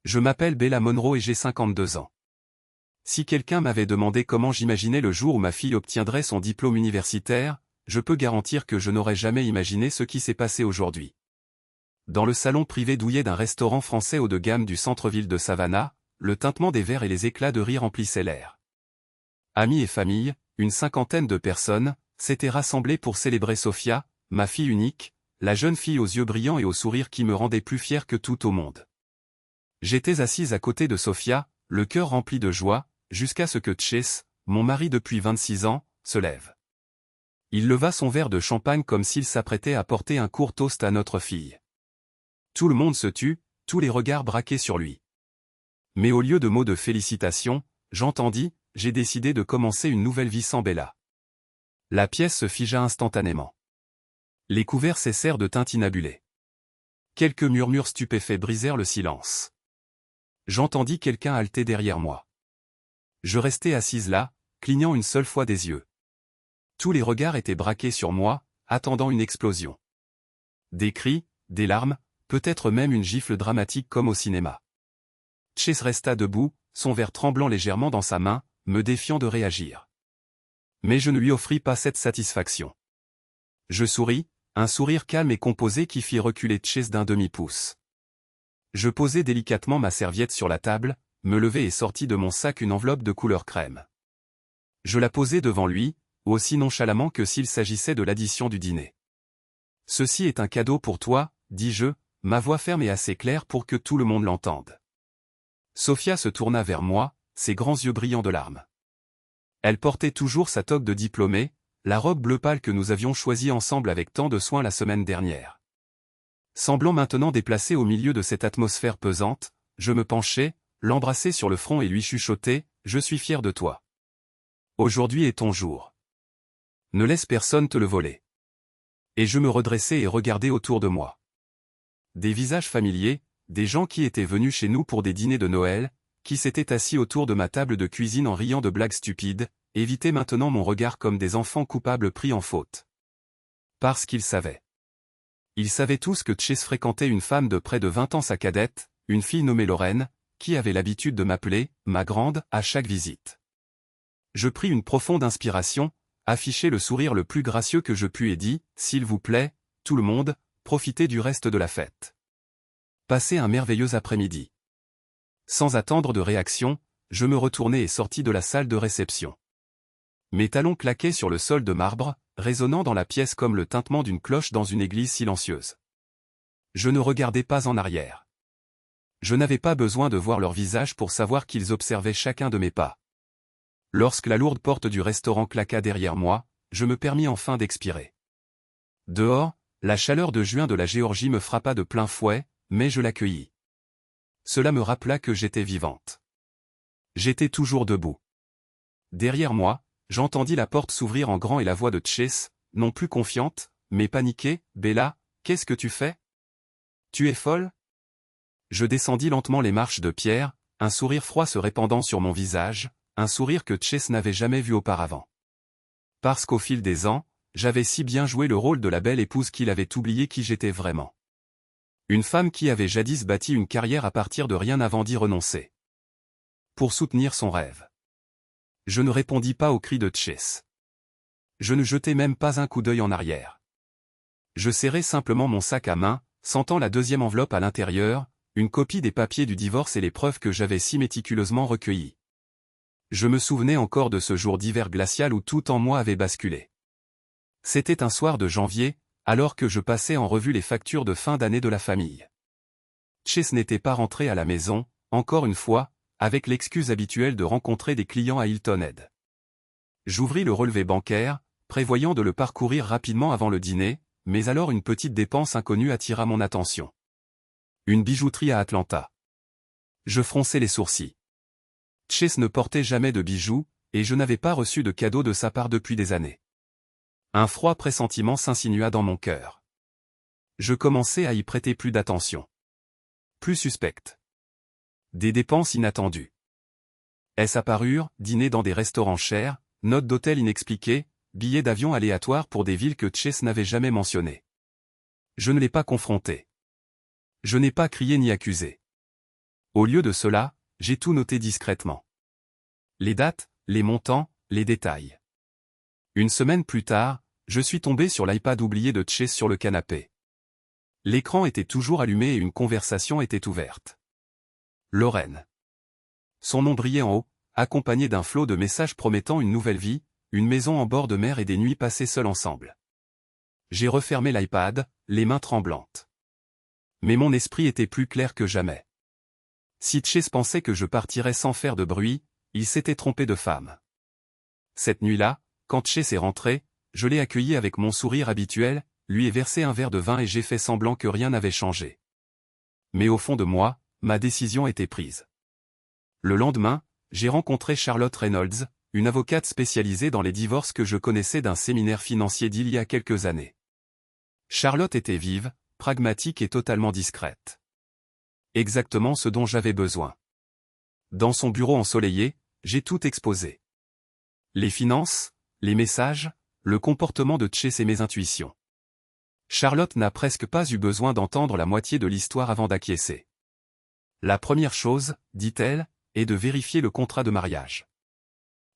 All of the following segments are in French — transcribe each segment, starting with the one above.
Je m'appelle Bella Monroe et j'ai 52 ans. Si quelqu'un m'avait demandé comment j'imaginais le jour où ma fille obtiendrait son diplôme universitaire, je peux garantir que je n'aurais jamais imaginé ce qui s'est passé aujourd'hui. Dans le salon privé douillet d'un restaurant français haut de gamme du centre-ville de Savannah, le tintement des verres et les éclats de rire emplissaient l'air. Amis et famille, une cinquantaine de personnes, s'étaient rassemblées pour célébrer Sophia, ma fille unique, la jeune fille aux yeux brillants et au sourire qui me rendait plus fier que tout au monde. J'étais assise à côté de Sophia, le cœur rempli de joie, jusqu'à ce que Chase, mon mari depuis 26 ans, se lève. Il leva son verre de champagne comme s'il s'apprêtait à porter un court toast à notre fille. Tout le monde se tut, tous les regards braqués sur lui. Mais au lieu de mots de félicitations, j'entendis, j'ai décidé de commencer une nouvelle vie sans Bella. La pièce se figea instantanément. Les couverts cessèrent de tintinabuler. Quelques murmures stupéfaits brisèrent le silence. J'entendis quelqu'un halter derrière moi. Je restai assise là, clignant une seule fois des yeux. Tous les regards étaient braqués sur moi, attendant une explosion. Des cris, des larmes, peut-être même une gifle dramatique comme au cinéma. Chase resta debout, son verre tremblant légèrement dans sa main, me défiant de réagir. Mais je ne lui offris pas cette satisfaction. Je souris, un sourire calme et composé qui fit reculer Chase d'un demi-pouce. Je posai délicatement ma serviette sur la table, me levai et sortis de mon sac une enveloppe de couleur crème. Je la posai devant lui, aussi nonchalamment que s'il s'agissait de l'addition du dîner. « Ceci est un cadeau pour toi, dis-je, ma voix ferme et assez claire pour que tout le monde l'entende. » Sophia se tourna vers moi, ses grands yeux brillants de larmes. Elle portait toujours sa toque de diplômée, la robe bleu pâle que nous avions choisie ensemble avec tant de soin la semaine dernière. Semblant maintenant déplacé au milieu de cette atmosphère pesante, je me penchai, l'embrassai sur le front et lui chuchotai, « Je suis fier de toi. Aujourd'hui est ton jour. Ne laisse personne te le voler. » Et je me redressai et regardai autour de moi. Des visages familiers, des gens qui étaient venus chez nous pour des dîners de Noël, qui s'étaient assis autour de ma table de cuisine en riant de blagues stupides, évitaient maintenant mon regard comme des enfants coupables pris en faute. Parce qu'ils savaient. Ils savaient tous que Chase fréquentait une femme de près de 20 ans sa cadette, une fille nommée Lorraine, qui avait l'habitude de m'appeler « ma grande » à chaque visite. Je pris une profonde inspiration, affichai le sourire le plus gracieux que je pus et dis « S'il vous plaît, tout le monde, profitez du reste de la fête. » Passez un merveilleux après-midi. Sans attendre de réaction, je me retournai et sortis de la salle de réception. Mes talons claquaient sur le sol de marbre, résonnant dans la pièce comme le tintement d'une cloche dans une église silencieuse. Je ne regardais pas en arrière. Je n'avais pas besoin de voir leur visage pour savoir qu'ils observaient chacun de mes pas. Lorsque la lourde porte du restaurant claqua derrière moi, je me permis enfin d'expirer. Dehors, la chaleur de juin de la Géorgie me frappa de plein fouet, mais je l'accueillis. Cela me rappela que j'étais vivante. J'étais toujours debout. Derrière moi, j'entendis la porte s'ouvrir en grand et la voix de Chase, non plus confiante, mais paniquée, « Bella, qu'est-ce que tu fais? Tu es folle ?» Je descendis lentement les marches de pierre, un sourire froid se répandant sur mon visage, un sourire que Chase n'avait jamais vu auparavant. Parce qu'au fil des ans, j'avais si bien joué le rôle de la belle épouse qu'il avait oublié qui j'étais vraiment. Une femme qui avait jadis bâti une carrière à partir de rien avant d'y renoncer. Pour soutenir son rêve. Je ne répondis pas au cri de Chase. Je ne jetai même pas un coup d'œil en arrière. Je serrai simplement mon sac à main, sentant la deuxième enveloppe à l'intérieur, une copie des papiers du divorce et les preuves que j'avais si méticuleusement recueillies. Je me souvenais encore de ce jour d'hiver glacial où tout en moi avait basculé. C'était un soir de janvier, alors que je passais en revue les factures de fin d'année de la famille. Chase n'était pas rentré à la maison, encore une fois, avec l'excuse habituelle de rencontrer des clients à Hilton Head. J'ouvris le relevé bancaire, prévoyant de le parcourir rapidement avant le dîner, mais alors une petite dépense inconnue attira mon attention. Une bijouterie à Atlanta. Je fronçai les sourcils. Chase ne portait jamais de bijoux, et je n'avais pas reçu de cadeau de sa part depuis des années. Un froid pressentiment s'insinua dans mon cœur. Je commençai à y prêter plus d'attention. Plus suspecte. Des dépenses inattendues. Est-ce à parure, dîner dans des restaurants chers, notes d'hôtel inexpliquées, billets d'avion aléatoires pour des villes que Chase n'avait jamais mentionnées. Je ne l'ai pas confronté. Je n'ai pas crié ni accusé. Au lieu de cela, j'ai tout noté discrètement. Les dates, les montants, les détails. Une semaine plus tard, je suis tombé sur l'iPad oublié de Chase sur le canapé. L'écran était toujours allumé et une conversation était ouverte. Lorraine. Son nom brillait en haut, accompagné d'un flot de messages promettant une nouvelle vie, une maison en bord de mer et des nuits passées seuls ensemble. J'ai refermé l'iPad, les mains tremblantes. Mais mon esprit était plus clair que jamais. Si Chase pensait que je partirais sans faire de bruit, il s'était trompé de femme. Cette nuit-là, quand Chase est rentré, je l'ai accueilli avec mon sourire habituel, lui ai versé un verre de vin et j'ai fait semblant que rien n'avait changé. Mais au fond de moi, ma décision était prise. Le lendemain, j'ai rencontré Charlotte Reynolds, une avocate spécialisée dans les divorces que je connaissais d'un séminaire financier d'il y a quelques années. Charlotte était vive, pragmatique et totalement discrète. Exactement ce dont j'avais besoin. Dans son bureau ensoleillé, j'ai tout exposé. Les finances, les messages, le comportement de Chase et mes intuitions. Charlotte n'a presque pas eu besoin d'entendre la moitié de l'histoire avant d'acquiescer. La première chose, dit-elle, est de vérifier le contrat de mariage.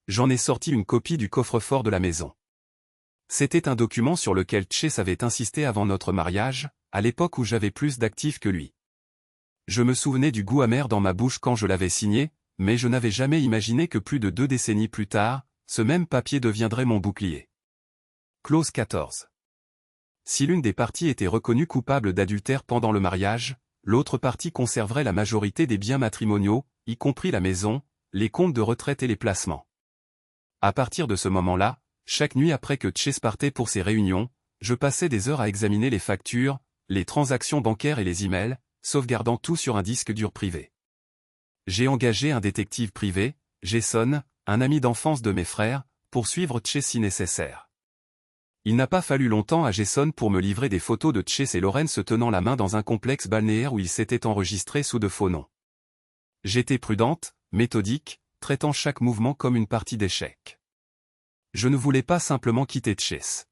J'en ai sorti une copie du coffre-fort de la maison. C'était un document sur lequel Chase avait insisté avant notre mariage, à l'époque où j'avais plus d'actifs que lui. Je me souvenais du goût amer dans ma bouche quand je l'avais signé, mais je n'avais jamais imaginé que plus de 2 décennies plus tard, ce même papier deviendrait mon bouclier. Clause 14. Si l'une des parties était reconnue coupable d'adultère pendant le mariage, l'autre partie conserverait la majorité des biens matrimoniaux, y compris la maison, les comptes de retraite et les placements. À partir de ce moment-là, chaque nuit après que Chase partait pour ses réunions, je passais des heures à examiner les factures, les transactions bancaires et les emails, sauvegardant tout sur un disque dur privé. J'ai engagé un détective privé, Jason, un ami d'enfance de mes frères, pour suivre Chase si nécessaire. Il n'a pas fallu longtemps à Jason pour me livrer des photos de Chase et Lorraine se tenant la main dans un complexe balnéaire où ils s'étaient enregistrés sous de faux noms. J'étais prudente, méthodique, traitant chaque mouvement comme une partie d'échec. Je ne voulais pas simplement quitter Chase.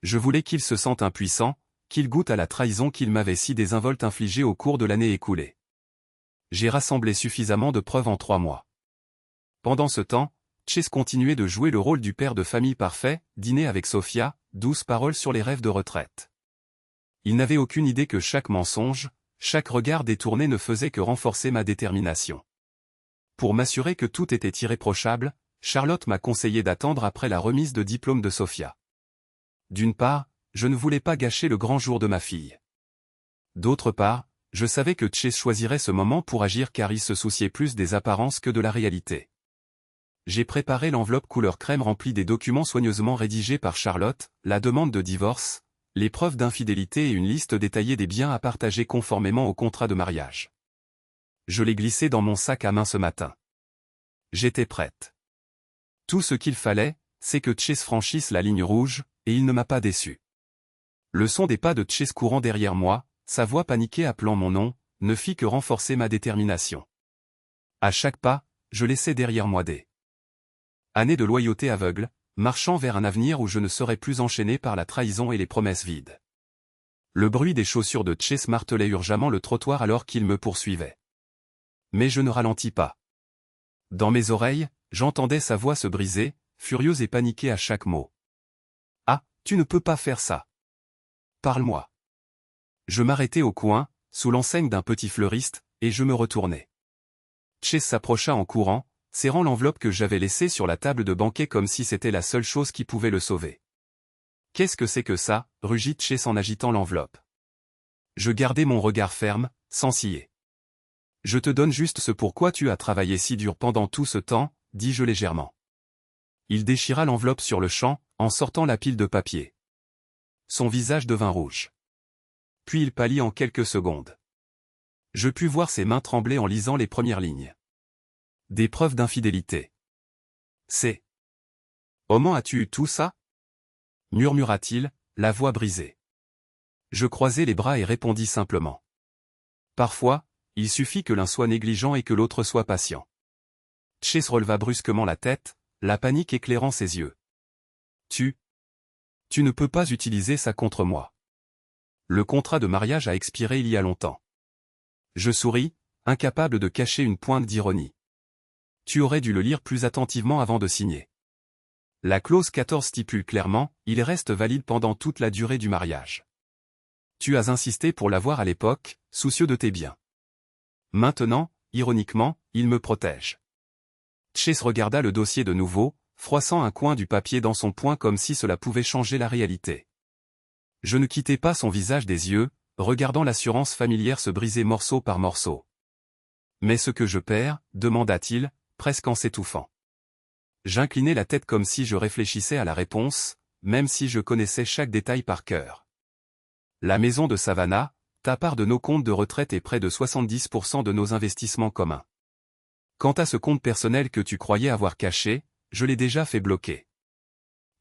Je voulais qu'il se sente impuissant, qu'il goûte à la trahison qu'il m'avait si désinvolte infligée au cours de l'année écoulée. J'ai rassemblé suffisamment de preuves en 3 mois. Pendant ce temps, Chase continuait de jouer le rôle du père de famille parfait, dîner avec Sophia, 12 paroles sur les rêves de retraite. Il n'avait aucune idée que chaque mensonge, chaque regard détourné ne faisait que renforcer ma détermination. Pour m'assurer que tout était irréprochable, Charlotte m'a conseillé d'attendre après la remise de diplôme de Sophia. D'une part, je ne voulais pas gâcher le grand jour de ma fille. D'autre part, je savais que Chase choisirait ce moment pour agir car il se souciait plus des apparences que de la réalité. J'ai préparé l'enveloppe couleur crème remplie des documents soigneusement rédigés par Charlotte, la demande de divorce, les preuves d'infidélité et une liste détaillée des biens à partager conformément au contrat de mariage. Je l'ai glissé dans mon sac à main ce matin. J'étais prête. Tout ce qu'il fallait, c'est que Chase franchisse la ligne rouge, et il ne m'a pas déçu. Le son des pas de Chase courant derrière moi, sa voix paniquée appelant mon nom, ne fit que renforcer ma détermination. À chaque pas, je laissais derrière moi des années de loyauté aveugle, marchant vers un avenir où je ne serais plus enchaîné par la trahison et les promesses vides. Le bruit des chaussures de Chase martelait urgemment le trottoir alors qu'il me poursuivait. Mais je ne ralentis pas. Dans mes oreilles, j'entendais sa voix se briser, furieuse et paniquée à chaque mot. « Ah, tu ne peux pas faire ça. Parle-moi. » Je m'arrêtai au coin, sous l'enseigne d'un petit fleuriste, et je me retournai. Chase s'approcha en courant, serrant l'enveloppe que j'avais laissée sur la table de banquet comme si c'était la seule chose qui pouvait le sauver. « Qu'est-ce que c'est que ça ?» rugit Chase en agitant l'enveloppe. Je gardai mon regard ferme, sans ciller. « Je te donne juste ce pourquoi tu as travaillé si dur pendant tout ce temps, » dis-je légèrement. Il déchira l'enveloppe sur le champ, en sortant la pile de papier. Son visage devint rouge. Puis il pâlit en quelques secondes. Je pus voir ses mains trembler en lisant les premières lignes. Des preuves d'infidélité. C'est. Comment as-tu eu tout ça? Murmura-t-il, la voix brisée. Je croisai les bras et répondis simplement. Parfois, il suffit que l'un soit négligent et que l'autre soit patient. Chase releva brusquement la tête, la panique éclairant ses yeux. Tu ne peux pas utiliser ça contre moi. Le contrat de mariage a expiré il y a longtemps. Je souris, incapable de cacher une pointe d'ironie. Tu aurais dû le lire plus attentivement avant de signer. La clause 14 stipule clairement, il reste valide pendant toute la durée du mariage. Tu as insisté pour l'avoir à l'époque, soucieux de tes biens. Maintenant, ironiquement, il me protège. Chase regarda le dossier de nouveau, froissant un coin du papier dans son poing comme si cela pouvait changer la réalité. Je ne quittais pas son visage des yeux, regardant l'assurance familière se briser morceau par morceau. Mais ce que je perds, demanda-t-il, presque en s'étouffant. J'inclinai la tête comme si je réfléchissais à la réponse, même si je connaissais chaque détail par cœur. La maison de Savannah, ta part de nos comptes de retraite et près de 70% de nos investissements communs. Quant à ce compte personnel que tu croyais avoir caché, je l'ai déjà fait bloquer.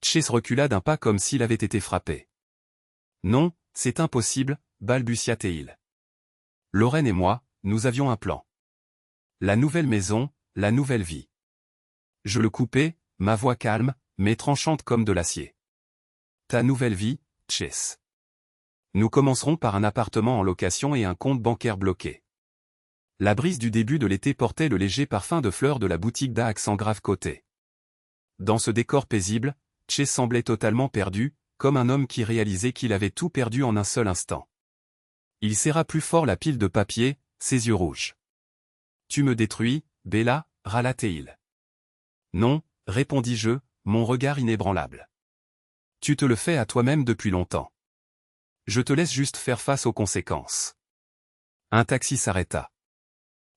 Chase recula d'un pas comme s'il avait été frappé. Non, c'est impossible, balbutia-t-il. Lorraine et moi, nous avions un plan. La nouvelle maison, la nouvelle vie. Je le coupai, ma voix calme, mais tranchante comme de l'acier. Ta nouvelle vie, Chase. Nous commencerons par un appartement en location et un compte bancaire bloqué. La brise du début de l'été portait le léger parfum de fleurs de la boutique d'Accent grave côté. Dans ce décor paisible, Chase semblait totalement perdu, comme un homme qui réalisait qu'il avait tout perdu en un seul instant. Il serra plus fort la pile de papier, ses yeux rouges. Tu me détruis, Bella, râla-t-il. Non, répondis-je, mon regard inébranlable. Tu te le fais à toi-même depuis longtemps. Je te laisse juste faire face aux conséquences. Un taxi s'arrêta.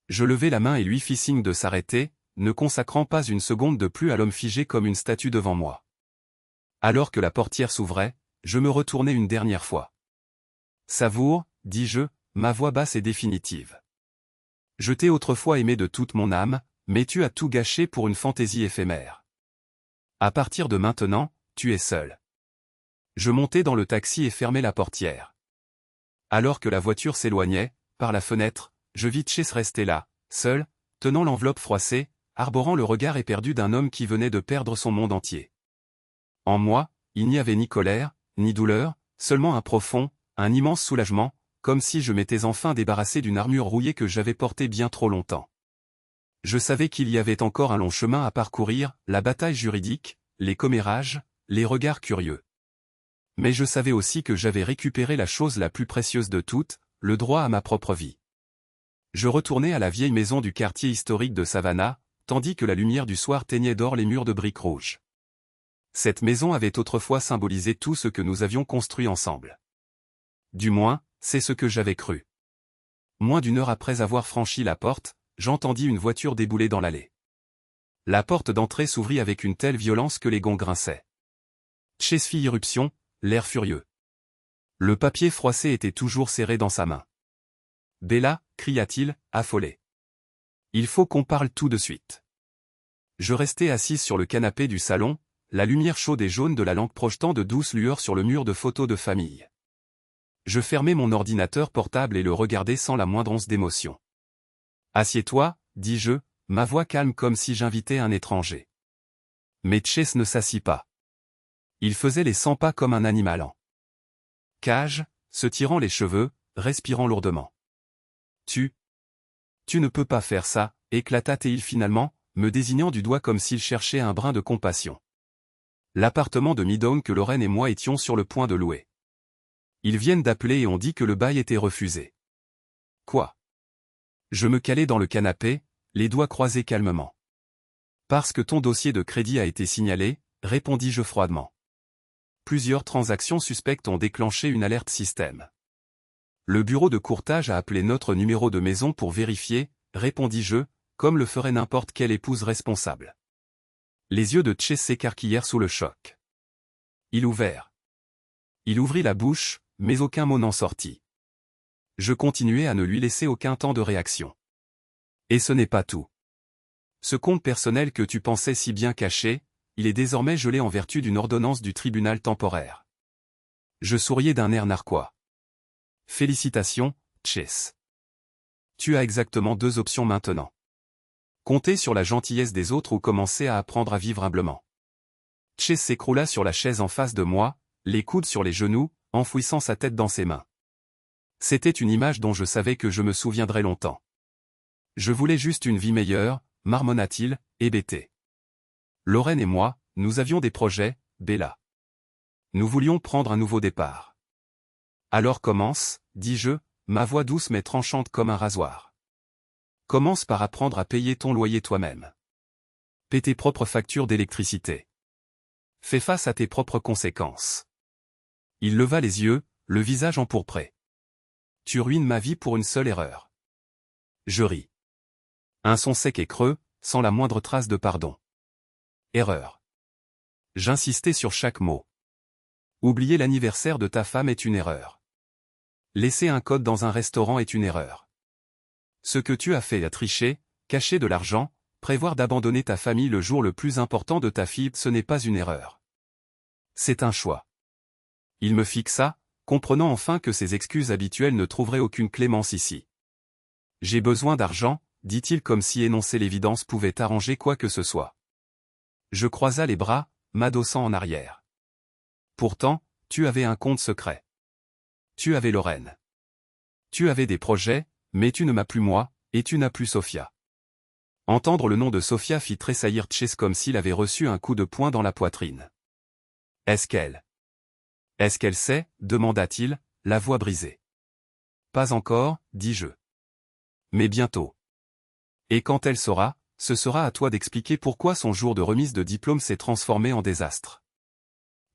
Je levai la main et lui fis signe de s'arrêter, ne consacrant pas une seconde de plus à l'homme figé comme une statue devant moi. Alors que la portière s'ouvrait, je me retournai une dernière fois. Savoure, dis-je, ma voix basse et définitive. Je t'ai autrefois aimé de toute mon âme, mais tu as tout gâché pour une fantaisie éphémère. À partir de maintenant, tu es seul. Je montai dans le taxi et fermai la portière. Alors que la voiture s'éloignait, par la fenêtre, je vis Chase rester là, seul, tenant l'enveloppe froissée, arborant le regard éperdu d'un homme qui venait de perdre son monde entier. En moi, il n'y avait ni colère, ni douleur, seulement un profond, un immense soulagement, comme si je m'étais enfin débarrassé d'une armure rouillée que j'avais portée bien trop longtemps. Je savais qu'il y avait encore un long chemin à parcourir, la bataille juridique, les commérages, les regards curieux. Mais je savais aussi que j'avais récupéré la chose la plus précieuse de toutes, le droit à ma propre vie. Je retournai à la vieille maison du quartier historique de Savannah, tandis que la lumière du soir teignait d'or les murs de briques rouges. Cette maison avait autrefois symbolisé tout ce que nous avions construit ensemble. Du moins, c'est ce que j'avais cru. Moins d'une heure après avoir franchi la porte, j'entendis une voiture débouler dans l'allée. La porte d'entrée s'ouvrit avec une telle violence que les gonds grinçaient. Chase fit irruption, l'air furieux. Le papier froissé était toujours serré dans sa main. « Bella » cria-t-il, affolé. « Il faut qu'on parle tout de suite. » Je restai assise sur le canapé du salon, la lumière chaude et jaune de la lampe projetant de douces lueurs sur le mur de photos de famille. Je fermai mon ordinateur portable et le regardai sans la moindre once d'émotion. « Assieds-toi, dis-je, ma voix calme comme si j'invitais un étranger. » Mais Chase ne s'assit pas. Il faisait les 100 pas comme un animal en cage, se tirant les cheveux, respirant lourdement. « Tu ne peux pas faire ça, éclata-t-il finalement, me désignant du doigt comme s'il cherchait un brin de compassion. L'appartement de Midong que Lorraine et moi étions sur le point de louer. Ils viennent d'appeler et on dit que le bail était refusé. Quoi? Je me calai dans le canapé, les doigts croisés calmement. Parce que ton dossier de crédit a été signalé, répondis-je froidement. Plusieurs transactions suspectes ont déclenché une alerte système. Le bureau de courtage a appelé notre numéro de maison pour vérifier, répondis-je, comme le ferait n'importe quelle épouse responsable. Les yeux de Chase s'écarquillèrent sous le choc. Il ouvrit la bouche, mais aucun mot n'en sortit. Je continuai à ne lui laisser aucun temps de réaction. Et ce n'est pas tout. Ce compte personnel que tu pensais si bien caché, il est désormais gelé en vertu d'une ordonnance du tribunal temporaire. Je souriais d'un air narquois. Félicitations, Chase. Tu as exactement 2 options maintenant. Compter sur la gentillesse des autres ou commencer à apprendre à vivre humblement. Chase s'écroula sur la chaise en face de moi, les coudes sur les genoux, enfouissant sa tête dans ses mains. C'était une image dont je savais que je me souviendrais longtemps. Je voulais juste une vie meilleure, marmonna-t-il, hébété. Lorraine et moi, nous avions des projets, Bella. Nous voulions prendre un nouveau départ. Alors commence, dis-je, ma voix douce mais tranchante comme un rasoir. Commence par apprendre à payer ton loyer toi-même. Paie tes propres factures d'électricité. Fais face à tes propres conséquences. Il leva les yeux, le visage empourpré. Tu ruines ma vie pour une seule erreur. Je ris. Un son sec et creux, sans la moindre trace de pardon. Erreur. J'insistais sur chaque mot. Oublier l'anniversaire de ta femme est une erreur. Laisser un code dans un restaurant est une erreur. Ce que tu as fait à tricher, cacher de l'argent, prévoir d'abandonner ta famille le jour le plus important de ta fille, ce n'est pas une erreur. C'est un choix. Il me fixa, comprenant enfin que ses excuses habituelles ne trouveraient aucune clémence ici. J'ai besoin d'argent, dit-il comme si énoncer l'évidence pouvait arranger quoi que ce soit. Je croisa les bras, m'adossant en arrière. Pourtant, tu avais un compte secret. Tu avais Lorraine. Tu avais des projets, mais tu ne m'as plus moi, et tu n'as plus Sophia. Entendre le nom de Sophia fit tressaillir Chase comme s'il avait reçu un coup de poing dans la poitrine. Est-ce qu'elle sait, demanda-t-il, la voix brisée. Pas encore, dis-je. Mais bientôt. Et quand elle saura, ce sera à toi d'expliquer pourquoi son jour de remise de diplôme s'est transformé en désastre.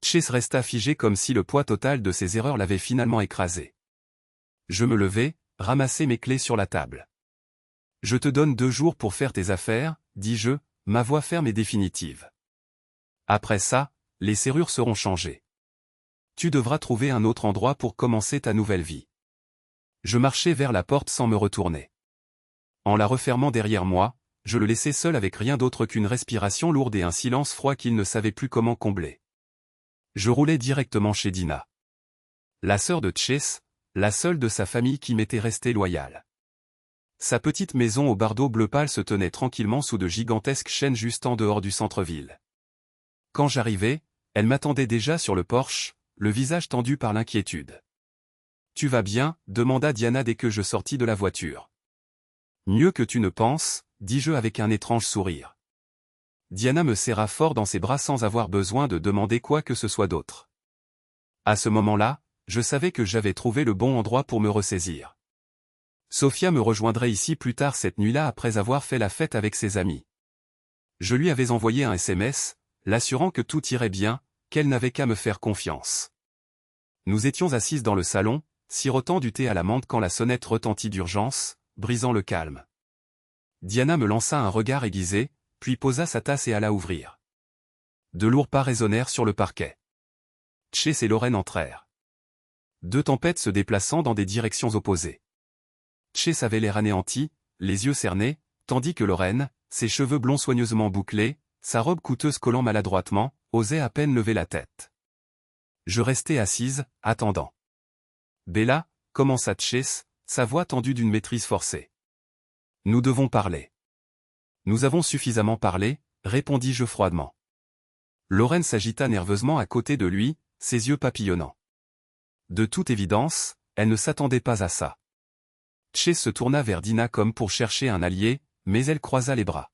Chase resta figé comme si le poids total de ses erreurs l'avait finalement écrasé. Je me levai, ramassai mes clés sur la table. Je te donne 2 jours pour faire tes affaires, dis-je, ma voix ferme et définitive. Après ça, les serrures seront changées. Tu devras trouver un autre endroit pour commencer ta nouvelle vie. Je marchai vers la porte sans me retourner. En la refermant derrière moi, je le laissai seul avec rien d'autre qu'une respiration lourde et un silence froid qu'il ne savait plus comment combler. Je roulai directement chez Dina. La sœur de Chase, la seule de sa famille qui m'était restée loyale. Sa petite maison au bardeau bleu pâle se tenait tranquillement sous de gigantesques chênes juste en dehors du centre-ville. Quand j'arrivai, elle m'attendait déjà sur le porche, le visage tendu par l'inquiétude. « Tu vas bien ?» demanda Diana dès que je sortis de la voiture. « Mieux que tu ne penses » dis-je avec un étrange sourire. Diana me serra fort dans ses bras sans avoir besoin de demander quoi que ce soit d'autre. À ce moment-là, je savais que j'avais trouvé le bon endroit pour me ressaisir. Sophia me rejoindrait ici plus tard cette nuit-là après avoir fait la fête avec ses amis. Je lui avais envoyé un SMS, l'assurant que tout irait bien, qu'elle n'avait qu'à me faire confiance. Nous étions assises dans le salon, sirotant du thé à la menthe quand la sonnette retentit d'urgence, brisant le calme. Diana me lança un regard aiguisé, puis posa sa tasse et alla ouvrir. De lourds pas résonnèrent sur le parquet. Chase et Lorraine entrèrent. 2 tempêtes se déplaçant dans des directions opposées. Chase avait l'air anéanti, les yeux cernés, tandis que Lorraine, ses cheveux blonds soigneusement bouclés, sa robe coûteuse collant maladroitement, osait à peine lever la tête. Je restai assise, attendant. Bella, commença Chase, sa voix tendue d'une maîtrise forcée. Nous devons parler. Nous avons suffisamment parlé, répondis-je froidement. Lorraine s'agita nerveusement à côté de lui, ses yeux papillonnants. De toute évidence, elle ne s'attendait pas à ça. Chase se tourna vers Dina comme pour chercher un allié, mais elle croisa les bras.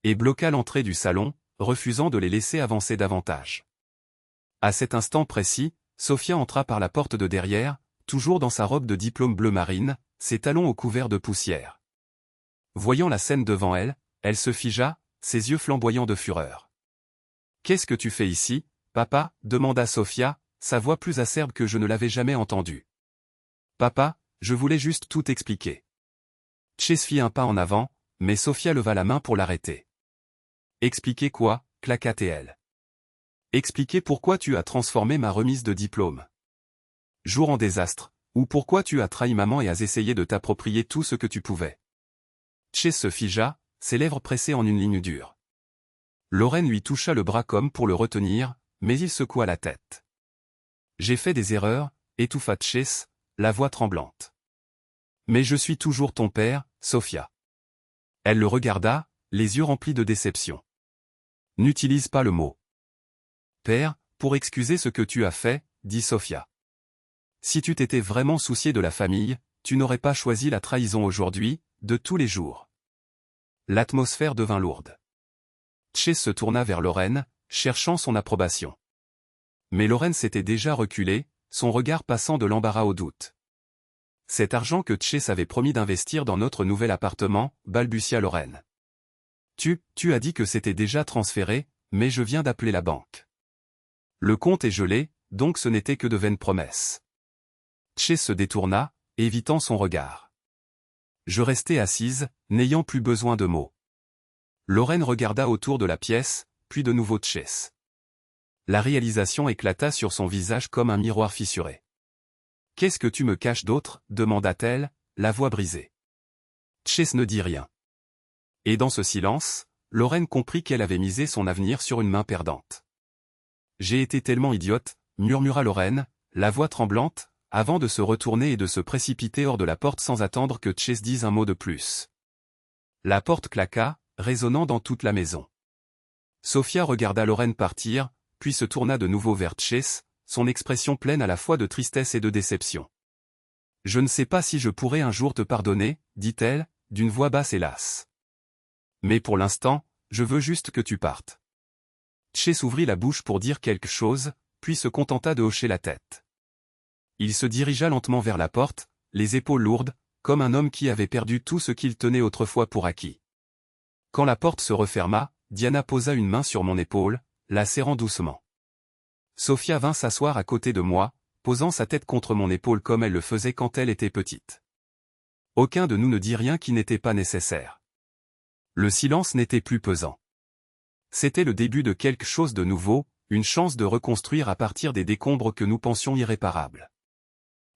Et bloqua l'entrée du salon, refusant de les laisser avancer davantage. À cet instant précis, Sophia entra par la porte de derrière, toujours dans sa robe de diplôme bleu marine, ses talons au couvert de poussière. Voyant la scène devant elle, elle se figea, ses yeux flamboyants de fureur. « Qu'est-ce que tu fais ici, papa ?» demanda Sophia, sa voix plus acerbe que je ne l'avais jamais entendue. « Papa, je voulais juste tout expliquer. » Chase fit un pas en avant, mais Sophia leva la main pour l'arrêter. « Expliquer quoi ?» claqua-t-elle. « Expliquer pourquoi tu as transformé ma remise de diplôme. Jour en désastre, ou pourquoi tu as trahi maman et as essayé de t'approprier tout ce que tu pouvais. » Chase se figea, ses lèvres pressées en une ligne dure. Lorraine lui toucha le bras comme pour le retenir, mais il secoua la tête. « J'ai fait des erreurs » étouffa Chase, la voix tremblante. « Mais je suis toujours ton père, Sophia. » Elle le regarda, les yeux remplis de déception. « N'utilise pas le mot père, pour excuser ce que tu as fait, dit Sophia. Si tu t'étais vraiment soucié de la famille, tu n'aurais pas choisi la trahison aujourd'hui, de tous les jours. L'atmosphère devint lourde. Chase se tourna vers Lorraine, cherchant son approbation. Mais Lorraine s'était déjà reculée, son regard passant de l'embarras au doute. Cet argent que Chase avait promis d'investir dans notre nouvel appartement, balbutia Lorraine. Tu as dit que c'était déjà transféré, mais je viens d'appeler la banque. Le compte est gelé, donc ce n'était que de vaines promesses. Chase se détourna, évitant son regard. Je restai assise, n'ayant plus besoin de mots. Lorraine regarda autour de la pièce, puis de nouveau Chase. La réalisation éclata sur son visage comme un miroir fissuré. « Qu'est-ce que tu me caches d'autre » demanda-t-elle, la voix brisée. Chase ne dit rien. Et dans ce silence, Lorraine comprit qu'elle avait misé son avenir sur une main perdante. « J'ai été tellement idiote » murmura Lorraine, la voix tremblante, avant de se retourner et de se précipiter hors de la porte sans attendre que Chase dise un mot de plus. La porte claqua, résonnant dans toute la maison. Sophia regarda Lorraine partir, puis se tourna de nouveau vers Chase, son expression pleine à la fois de tristesse et de déception. « Je ne sais pas si je pourrai un jour te pardonner, dit-elle, d'une voix basse et lasse. Mais pour l'instant, je veux juste que tu partes. » Chase ouvrit la bouche pour dire quelque chose, puis se contenta de hocher la tête. Il se dirigea lentement vers la porte, les épaules lourdes, comme un homme qui avait perdu tout ce qu'il tenait autrefois pour acquis. Quand la porte se referma, Diana posa une main sur mon épaule, la serrant doucement. Sophia vint s'asseoir à côté de moi, posant sa tête contre mon épaule comme elle le faisait quand elle était petite. Aucun de nous ne dit rien qui n'était pas nécessaire. Le silence n'était plus pesant. C'était le début de quelque chose de nouveau, une chance de reconstruire à partir des décombres que nous pensions irréparables.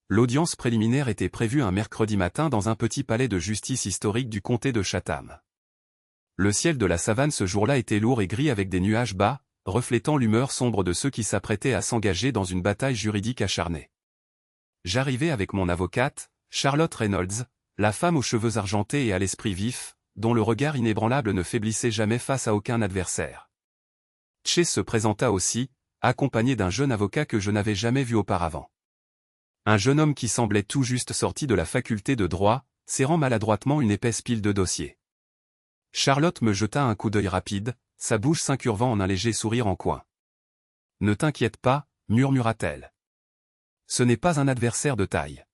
L'audience préliminaire était prévue un mercredi matin dans un petit palais de justice historique du comté de Chatham. Le ciel de la savane ce jour-là était lourd et gris avec des nuages bas, reflétant l'humeur sombre de ceux qui s'apprêtaient à s'engager dans une bataille juridique acharnée. J'arrivai avec mon avocate, Charlotte Reynolds, la femme aux cheveux argentés et à l'esprit vif, dont le regard inébranlable ne faiblissait jamais face à aucun adversaire. Chase se présenta aussi, accompagné d'un jeune avocat que je n'avais jamais vu auparavant. Un jeune homme qui semblait tout juste sorti de la faculté de droit, serrant maladroitement une épaisse pile de dossiers. Charlotte me jeta un coup d'œil rapide, sa bouche s'incurvant en un léger sourire en coin. « Ne t'inquiète pas, » murmura-t-elle. « Ce n'est pas un adversaire de taille. »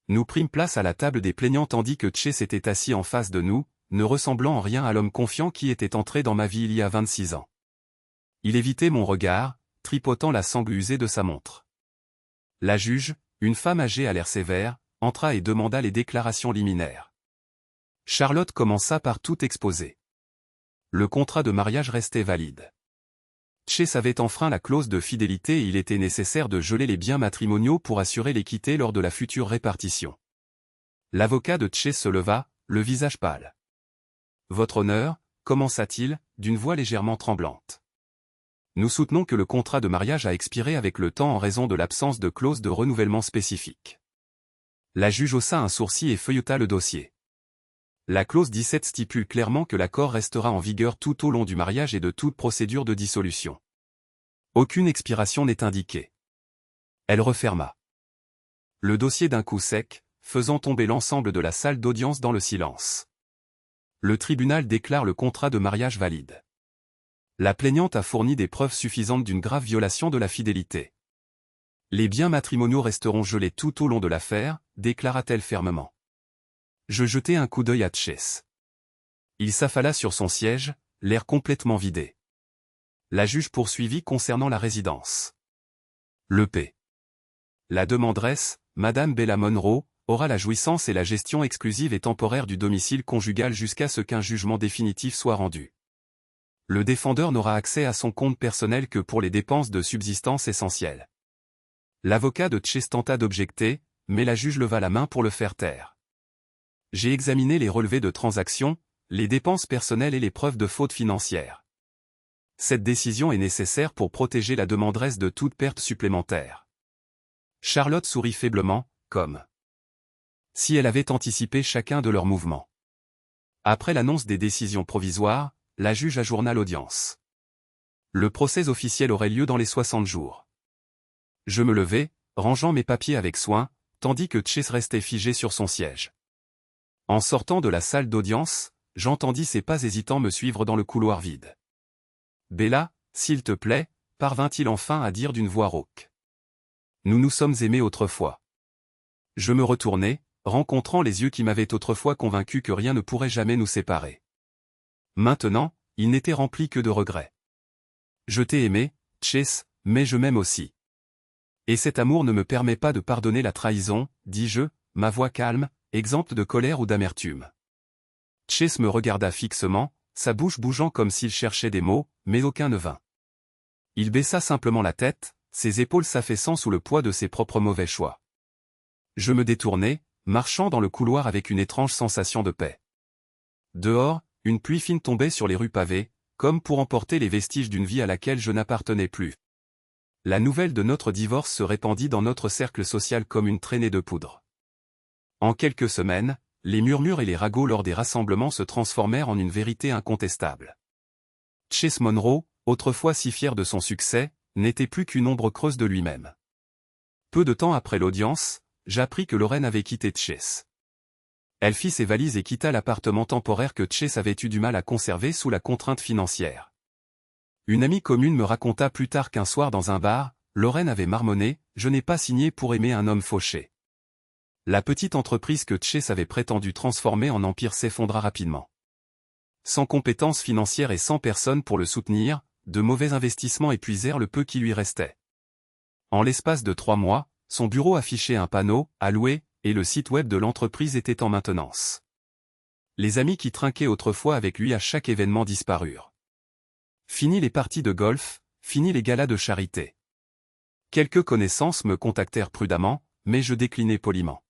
Nous prîmes place à la table des plaignants tandis que Chase était assis en face de nous, ne ressemblant en rien à l'homme confiant qui était entré dans ma vie il y a 26 ans. Il évitait mon regard, tripotant la sangle usée de sa montre. La juge, une femme âgée à l'air sévère, entra et demanda les déclarations liminaires. Charlotte commença par tout exposer. Le contrat de mariage restait valide. Chase avait enfreint la clause de fidélité et il était nécessaire de geler les biens matrimoniaux pour assurer l'équité lors de la future répartition. L'avocat de Chase se leva, le visage pâle. « Votre honneur » commença-t-il, d'une voix légèrement tremblante. « Nous soutenons que le contrat de mariage a expiré avec le temps en raison de l'absence de clause de renouvellement spécifique. » La juge haussa un sourcil et feuilleta le dossier. La clause 17 stipule clairement que l'accord restera en vigueur tout au long du mariage et de toute procédure de dissolution. Aucune expiration n'est indiquée. Elle referma le dossier d'un coup sec, faisant tomber l'ensemble de la salle d'audience dans le silence. Le tribunal déclare le contrat de mariage valide. La plaignante a fourni des preuves suffisantes d'une grave violation de la fidélité. Les biens matrimoniaux resteront gelés tout au long de l'affaire, déclara-t-elle fermement. Je jetai un coup d'œil à Chase. Il s'affala sur son siège, l'air complètement vidé. La juge poursuivit concernant la résidence. Le P. La demanderesse, Madame Bella Monroe, aura la jouissance et la gestion exclusive et temporaire du domicile conjugal jusqu'à ce qu'un jugement définitif soit rendu. Le défendeur n'aura accès à son compte personnel que pour les dépenses de subsistance essentielles. L'avocat de Chase tenta d'objecter, mais la juge leva la main pour le faire taire. J'ai examiné les relevés de transactions, les dépenses personnelles et les preuves de faute financière. Cette décision est nécessaire pour protéger la demanderesse de toute perte supplémentaire. Charlotte sourit faiblement, comme si elle avait anticipé chacun de leurs mouvements. Après l'annonce des décisions provisoires, la juge ajourna l'audience. Le procès officiel aurait lieu dans les 60 jours. Je me levai, rangeant mes papiers avec soin, tandis que Chase restait figé sur son siège. En sortant de la salle d'audience, j'entendis ses pas hésitants me suivre dans le couloir vide. « Bella, s'il te plaît » parvint-il enfin à dire d'une voix rauque. Nous nous sommes aimés autrefois. Je me retournai, rencontrant les yeux qui m'avaient autrefois convaincu que rien ne pourrait jamais nous séparer. Maintenant, il n'était rempli que de regrets. Je t'ai aimé, Chase, mais je m'aime aussi. Et cet amour ne me permet pas de pardonner la trahison, dis-je, ma voix calme, exempte de colère ou d'amertume. Chase me regarda fixement, sa bouche bougeant comme s'il cherchait des mots, mais aucun ne vint. Il baissa simplement la tête, ses épaules s'affaissant sous le poids de ses propres mauvais choix. Je me détournai, marchant dans le couloir avec une étrange sensation de paix. Dehors, une pluie fine tombait sur les rues pavées, comme pour emporter les vestiges d'une vie à laquelle je n'appartenais plus. La nouvelle de notre divorce se répandit dans notre cercle social comme une traînée de poudre. En quelques semaines, les murmures et les ragots lors des rassemblements se transformèrent en une vérité incontestable. Chase Monroe, autrefois si fier de son succès, n'était plus qu'une ombre creuse de lui-même. Peu de temps après l'audience, j'appris que Lorraine avait quitté Chase. Elle fit ses valises et quitta l'appartement temporaire que Chase avait eu du mal à conserver sous la contrainte financière. Une amie commune me raconta plus tard qu'un soir dans un bar, Lorraine avait marmonné « Je n'ai pas signé pour aimer un homme fauché ». La petite entreprise que Chase avait prétendu transformer en empire s'effondra rapidement. Sans compétences financières et sans personne pour le soutenir, de mauvais investissements épuisèrent le peu qui lui restait. En l'espace de 3 mois, son bureau affichait un panneau « à louer » et le site web de l'entreprise était en maintenance. Les amis qui trinquaient autrefois avec lui à chaque événement disparurent. Fini les parties de golf, fini les galas de charité. Quelques connaissances me contactèrent prudemment, mais je déclinai poliment.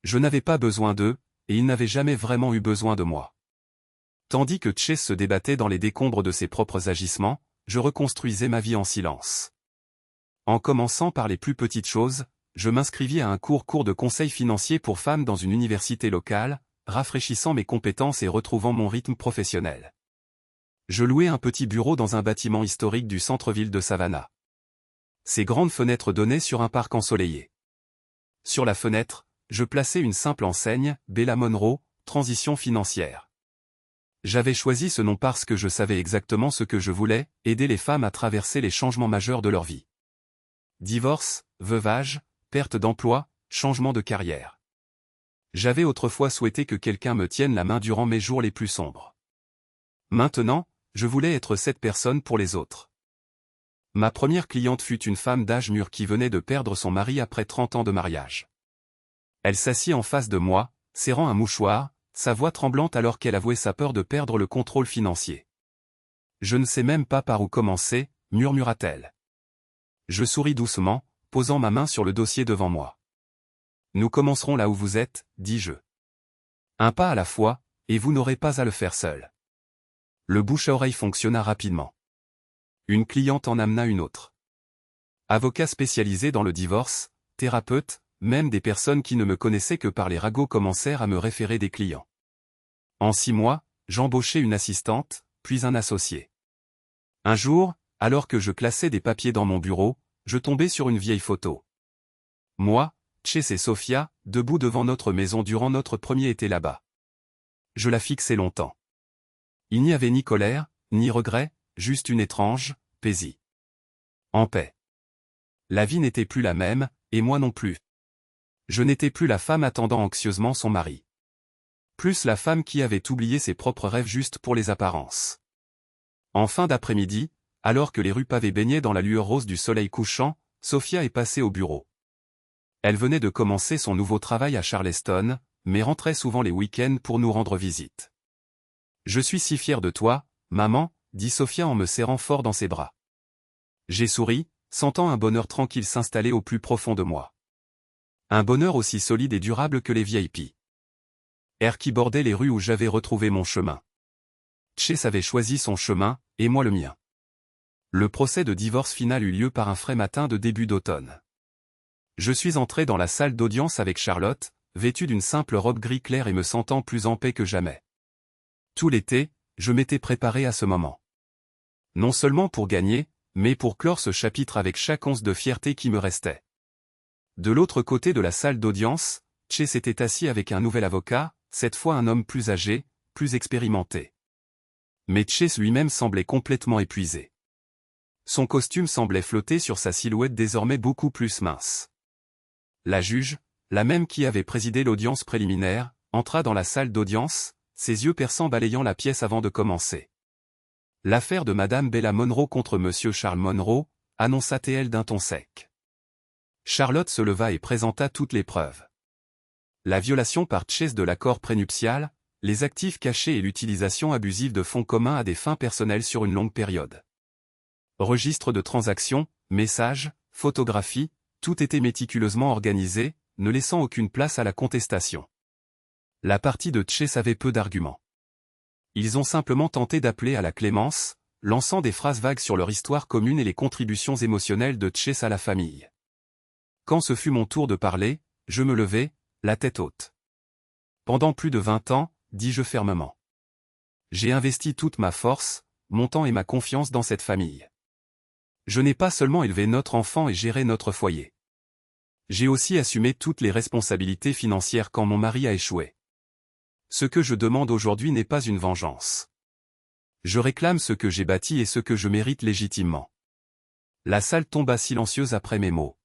Je n'avais pas besoin d'eux, et ils n'avaient jamais vraiment eu besoin de moi. Tandis que Chase se débattait dans les décombres de ses propres agissements, je reconstruisais ma vie en silence. En commençant par les plus petites choses, je m'inscrivis à un cours de conseil financier pour femmes dans une université locale, rafraîchissant mes compétences et retrouvant mon rythme professionnel. Je louai un petit bureau dans un bâtiment historique du centre-ville de Savannah. Ses grandes fenêtres donnaient sur un parc ensoleillé. Sur la fenêtre, je plaçais une simple enseigne, Bella Monroe, transition financière. J'avais choisi ce nom parce que je savais exactement ce que je voulais, aider les femmes à traverser les changements majeurs de leur vie. Divorce, veuvage, perte d'emploi, changement de carrière. J'avais autrefois souhaité que quelqu'un me tienne la main durant mes jours les plus sombres. Maintenant, je voulais être cette personne pour les autres. Ma première cliente fut une femme d'âge mûr qui venait de perdre son mari après 30 ans de mariage. Elle s'assit en face de moi, serrant un mouchoir, sa voix tremblante alors qu'elle avouait sa peur de perdre le contrôle financier. « Je ne sais même pas par où commencer », murmura-t-elle. Je souris doucement, posant ma main sur le dossier devant moi. « Nous commencerons là où vous êtes, » dis-je. « Un pas à la fois, et vous n'aurez pas à le faire seul. » Le bouche-à-oreille fonctionna rapidement. Une cliente en amena une autre. Avocat spécialisé dans le divorce, thérapeute, même des personnes qui ne me connaissaient que par les ragots commencèrent à me référer des clients. En 6 mois, j'embauchai une assistante, puis un associé. Un jour, alors que je classais des papiers dans mon bureau, je tombai sur une vieille photo. Moi, Chase et Sophia, debout devant notre maison durant notre premier été là-bas. Je la fixai longtemps. Il n'y avait ni colère, ni regret, juste une étrange paisible. En paix. La vie n'était plus la même, et moi non plus. Je n'étais plus la femme attendant anxieusement son mari. Plus la femme qui avait oublié ses propres rêves juste pour les apparences. En fin d'après-midi, alors que les rues pavées baignaient dans la lueur rose du soleil couchant, Sophia est passée au bureau. Elle venait de commencer son nouveau travail à Charleston, mais rentrait souvent les week-ends pour nous rendre visite. « Je suis si fière de toi, maman », dit Sophia en me serrant fort dans ses bras. J'ai souri, sentant un bonheur tranquille s'installer au plus profond de moi. Un bonheur aussi solide et durable que les VIP. Air qui bordait les rues où j'avais retrouvé mon chemin. Chase avait choisi son chemin, et moi le mien. Le procès de divorce final eut lieu par un frais matin de début d'automne. Je suis entré dans la salle d'audience avec Charlotte, vêtue d'une simple robe gris clair et me sentant plus en paix que jamais. Tout l'été, je m'étais préparé à ce moment. Non seulement pour gagner, mais pour clore ce chapitre avec chaque once de fierté qui me restait. De l'autre côté de la salle d'audience, Chase était assis avec un nouvel avocat, cette fois un homme plus âgé, plus expérimenté. Mais Chase lui-même semblait complètement épuisé. Son costume semblait flotter sur sa silhouette désormais beaucoup plus mince. La juge, la même qui avait présidé l'audience préliminaire, entra dans la salle d'audience, ses yeux perçants balayant la pièce avant de commencer. L'affaire de Madame Bella Monroe contre Monsieur Charles Monroe, annonça-t-elle d'un ton sec. Charlotte se leva et présenta toutes les preuves. La violation par Chase de l'accord prénuptial, les actifs cachés et l'utilisation abusive de fonds communs à des fins personnelles sur une longue période. Registre de transactions, messages, photographies, tout était méticuleusement organisé, ne laissant aucune place à la contestation. La partie de Chase avait peu d'arguments. Ils ont simplement tenté d'appeler à la clémence, lançant des phrases vagues sur leur histoire commune et les contributions émotionnelles de Chase à la famille. Quand ce fut mon tour de parler, je me levai, la tête haute. Pendant plus de 20 ans, dis-je fermement. J'ai investi toute ma force, mon temps et ma confiance dans cette famille. Je n'ai pas seulement élevé notre enfant et géré notre foyer. J'ai aussi assumé toutes les responsabilités financières quand mon mari a échoué. Ce que je demande aujourd'hui n'est pas une vengeance. Je réclame ce que j'ai bâti et ce que je mérite légitimement. La salle tomba silencieuse après mes mots.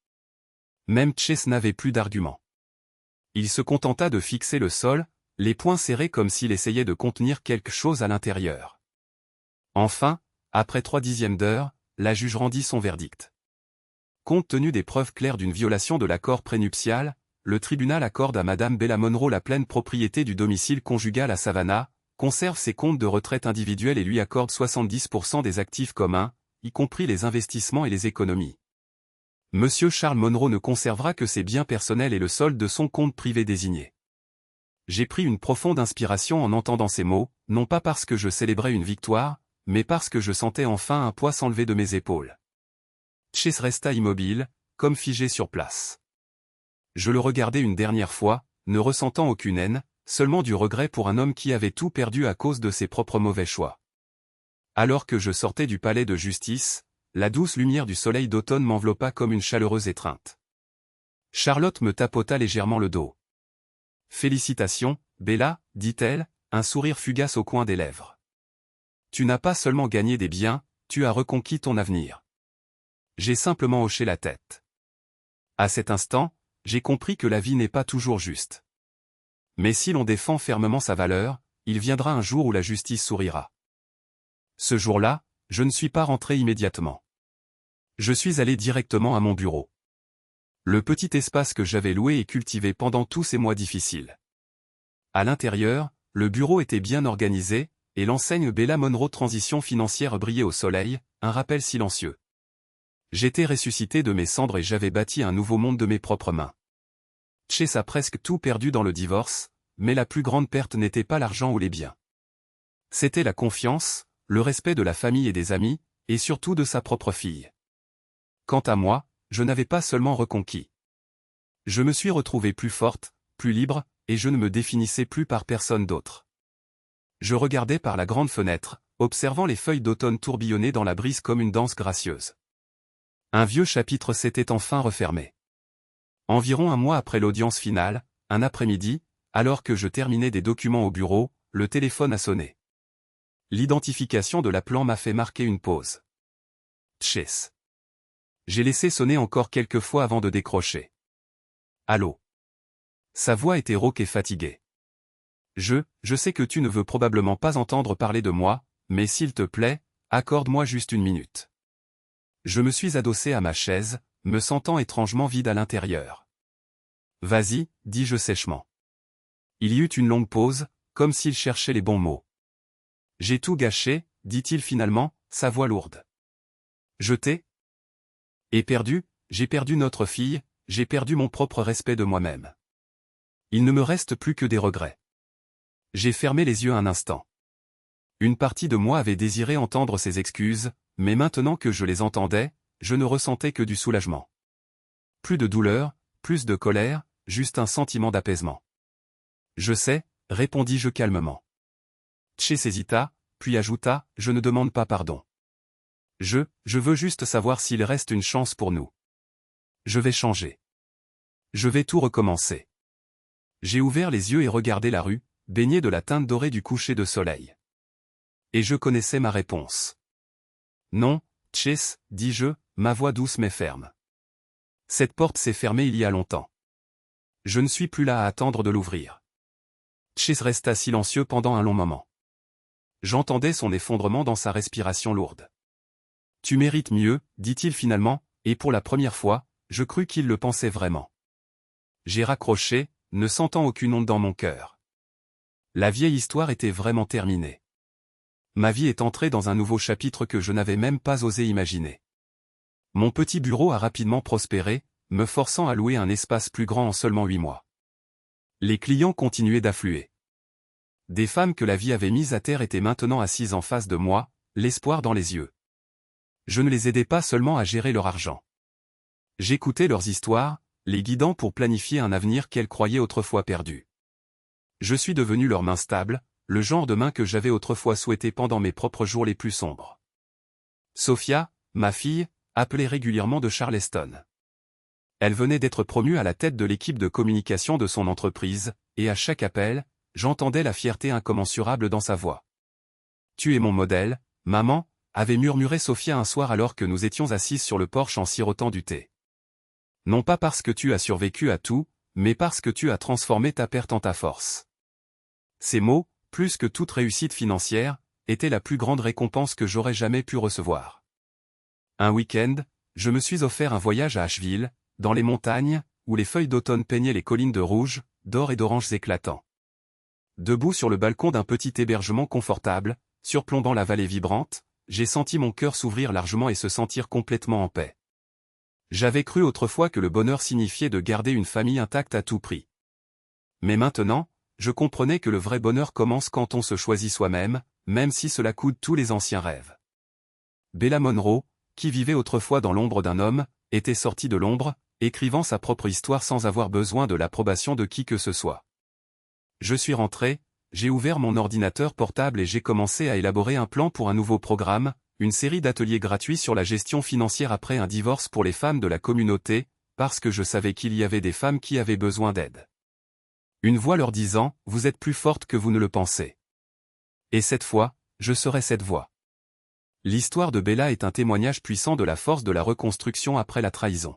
Même Chase n'avait plus d'arguments. Il se contenta de fixer le sol, les poings serrés comme s'il essayait de contenir quelque chose à l'intérieur. Enfin, après 3/10 d'heure, la juge rendit son verdict. Compte tenu des preuves claires d'une violation de l'accord prénuptial, le tribunal accorde à Madame Bella Monroe la pleine propriété du domicile conjugal à Savannah, conserve ses comptes de retraite individuels et lui accorde 70% des actifs communs, y compris les investissements et les économies. Monsieur Charles Monroe ne conservera que ses biens personnels et le solde de son compte privé désigné. J'ai pris une profonde inspiration en entendant ces mots, non pas parce que je célébrais une victoire, mais parce que je sentais enfin un poids s'enlever de mes épaules. Chase resta immobile, comme figé sur place. Je le regardai une dernière fois, ne ressentant aucune haine, seulement du regret pour un homme qui avait tout perdu à cause de ses propres mauvais choix. Alors que je sortais du palais de justice, la douce lumière du soleil d'automne m'enveloppa comme une chaleureuse étreinte. Charlotte me tapota légèrement le dos. « Félicitations, Bella, dit-elle, un sourire fugace au coin des lèvres. Tu n'as pas seulement gagné des biens, tu as reconquis ton avenir. » J'ai simplement hoché la tête. À cet instant, j'ai compris que la vie n'est pas toujours juste. Mais si l'on défend fermement sa valeur, il viendra un jour où la justice sourira. Ce jour-là, je ne suis pas rentré immédiatement. Je suis allé directement à mon bureau. Le petit espace que j'avais loué et cultivé pendant tous ces mois difficiles. À l'intérieur, le bureau était bien organisé, et l'enseigne Bella Monroe Transition Financière brillait au soleil, un rappel silencieux. J'étais ressuscité de mes cendres et j'avais bâti un nouveau monde de mes propres mains. Chase a presque tout perdu dans le divorce, mais la plus grande perte n'était pas l'argent ou les biens. C'était la confiance, le respect de la famille et des amis, et surtout de sa propre fille. Quant à moi, je n'avais pas seulement reconquis. Je me suis retrouvée plus forte, plus libre, et je ne me définissais plus par personne d'autre. Je regardais par la grande fenêtre, observant les feuilles d'automne tourbillonner dans la brise comme une danse gracieuse. Un vieux chapitre s'était enfin refermé. Environ un mois après l'audience finale, un après-midi, alors que je terminais des documents au bureau, le téléphone a sonné. L'identification de l'appelant m'a fait marquer une pause. Chase. J'ai laissé sonner encore quelques fois avant de décrocher. Allô. Sa voix était rauque et fatiguée. Je sais que tu ne veux probablement pas entendre parler de moi, mais s'il te plaît, accorde-moi juste une minute. Je me suis adossé à ma chaise, me sentant étrangement vide à l'intérieur. Vas-y, dis-je sèchement. Il y eut une longue pause, comme s'il cherchait les bons mots. J'ai tout gâché, dit-il finalement, sa voix lourde. Je t'ai perdu, j'ai perdu notre fille, j'ai perdu mon propre respect de moi-même. Il ne me reste plus que des regrets. J'ai fermé les yeux un instant. Une partie de moi avait désiré entendre ses excuses, mais maintenant que je les entendais, je ne ressentais que du soulagement. Plus de douleur, plus de colère, juste un sentiment d'apaisement. Je sais, répondis-je calmement. Chase hésita, puis ajouta, je ne demande pas pardon. Je veux juste savoir s'il reste une chance pour nous. Je vais changer. Je vais tout recommencer. J'ai ouvert les yeux et regardé la rue, baignée de la teinte dorée du coucher de soleil. Et je connaissais ma réponse. Non, Chase, dis-je, ma voix douce mais ferme. Cette porte s'est fermée il y a longtemps. Je ne suis plus là à attendre de l'ouvrir. Chase resta silencieux pendant un long moment. J'entendais son effondrement dans sa respiration lourde. Tu mérites mieux, dit-il finalement, et pour la première fois, je crus qu'il le pensait vraiment. J'ai raccroché, ne sentant aucune onde dans mon cœur. La vieille histoire était vraiment terminée. Ma vie est entrée dans un nouveau chapitre que je n'avais même pas osé imaginer. Mon petit bureau a rapidement prospéré, me forçant à louer un espace plus grand en seulement 8 mois. Les clients continuaient d'affluer. Des femmes que la vie avait mises à terre étaient maintenant assises en face de moi, l'espoir dans les yeux. Je ne les aidais pas seulement à gérer leur argent. J'écoutais leurs histoires, les guidant pour planifier un avenir qu'elles croyaient autrefois perdu. Je suis devenu leur main stable, le genre de main que j'avais autrefois souhaité pendant mes propres jours les plus sombres. Sophia, ma fille, appelait régulièrement de Charleston. Elle venait d'être promue à la tête de l'équipe de communication de son entreprise, et à chaque appel, j'entendais la fierté incommensurable dans sa voix. « Tu es mon modèle, maman », avait murmuré Sophia un soir alors que nous étions assises sur le porche en sirotant du thé. « Non pas parce que tu as survécu à tout, mais parce que tu as transformé ta perte en ta force. » Ces mots, plus que toute réussite financière, étaient la plus grande récompense que j'aurais jamais pu recevoir. Un week-end, je me suis offert un voyage à Asheville, dans les montagnes, où les feuilles d'automne peignaient les collines de rouge, d'or et d'orange éclatants. Debout sur le balcon d'un petit hébergement confortable, surplombant la vallée vibrante, j'ai senti mon cœur s'ouvrir largement et se sentir complètement en paix. J'avais cru autrefois que le bonheur signifiait de garder une famille intacte à tout prix. Mais maintenant, je comprenais que le vrai bonheur commence quand on se choisit soi-même, même si cela coûte tous les anciens rêves. Bella Monroe, qui vivait autrefois dans l'ombre d'un homme, était sortie de l'ombre, écrivant sa propre histoire sans avoir besoin de l'approbation de qui que ce soit. Je suis rentré, j'ai ouvert mon ordinateur portable et j'ai commencé à élaborer un plan pour un nouveau programme, une série d'ateliers gratuits sur la gestion financière après un divorce pour les femmes de la communauté, parce que je savais qu'il y avait des femmes qui avaient besoin d'aide. Une voix leur disant « Vous êtes plus forte que vous ne le pensez. » Et cette fois, je serai cette voix. L'histoire de Bella est un témoignage puissant de la force de la reconstruction après la trahison.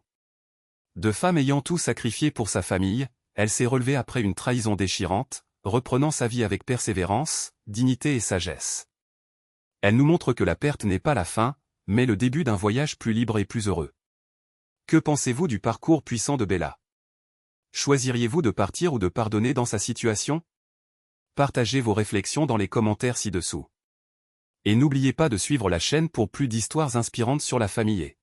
De femme ayant tout sacrifié pour sa famille, elle s'est relevée après une trahison déchirante, reprenant sa vie avec persévérance, dignité et sagesse. Elle nous montre que la perte n'est pas la fin, mais le début d'un voyage plus libre et plus heureux. Que pensez-vous du parcours puissant de Bella? Choisiriez-vous de partir ou de pardonner dans sa situation? Partagez vos réflexions dans les commentaires ci-dessous. Et n'oubliez pas de suivre la chaîne pour plus d'histoires inspirantes sur la famille.